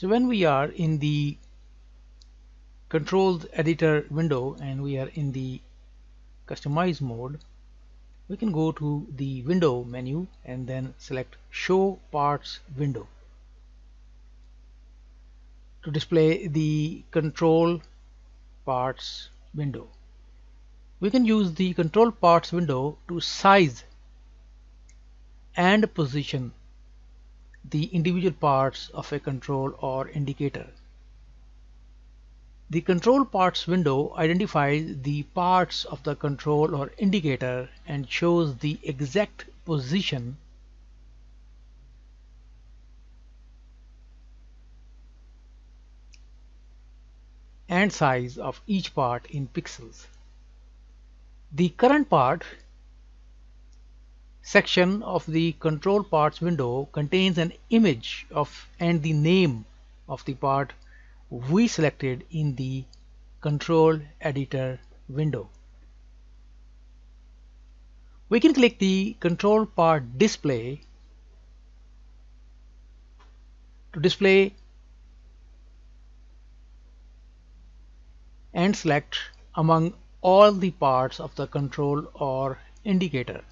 So when we are in the controls editor window and we are in the customize mode, we can go to the window menu and then select show parts window to display the control parts window. We can use the control parts window to size and position the individual parts of a control or indicator. The control parts window identifies the parts of the control or indicator and shows the exact position and size of each part in pixels. The current part section of the control parts window contains an image of and the name of the part we selected in the control editor window. We can click the control part display to display and select among all the parts of the control or indicator.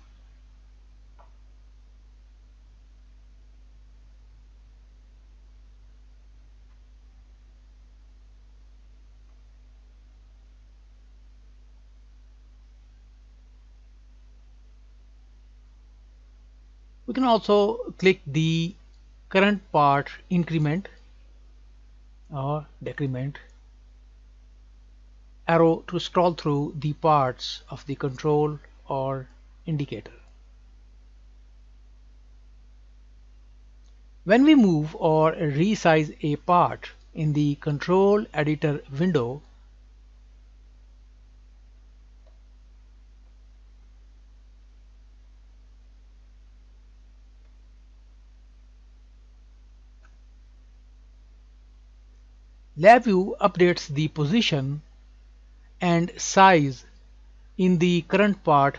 We can also click the current part increment or decrement arrow to scroll through the parts of the control or indicator. When we move or resize a part in the control editor window, LabVIEW updates the position and size in the current part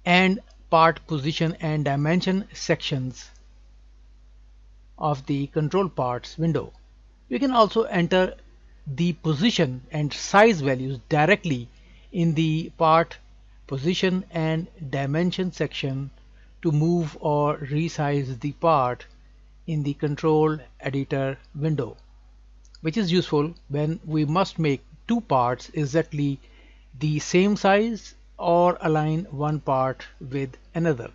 and part position and dimension sections of the control parts window. We can also enter the position and size values directly in the part position and dimension section to move or resize the part in the control editor window, which is useful when we must make two parts exactly the same size or align one part with another.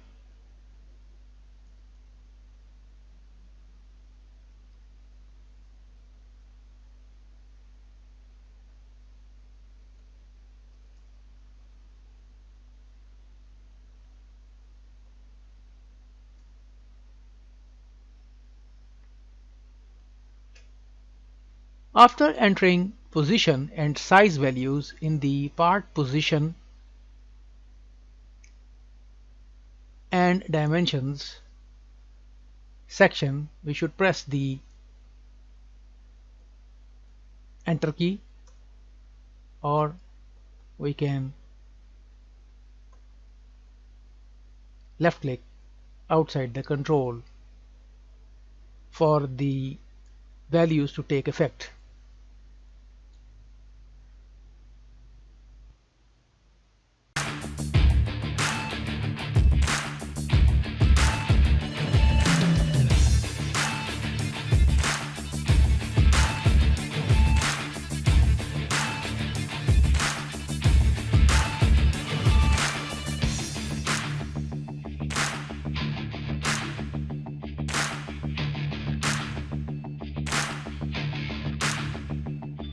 After entering position and size values in the part position and dimensions section, we should press the enter key, or we can left click outside the control for the values to take effect.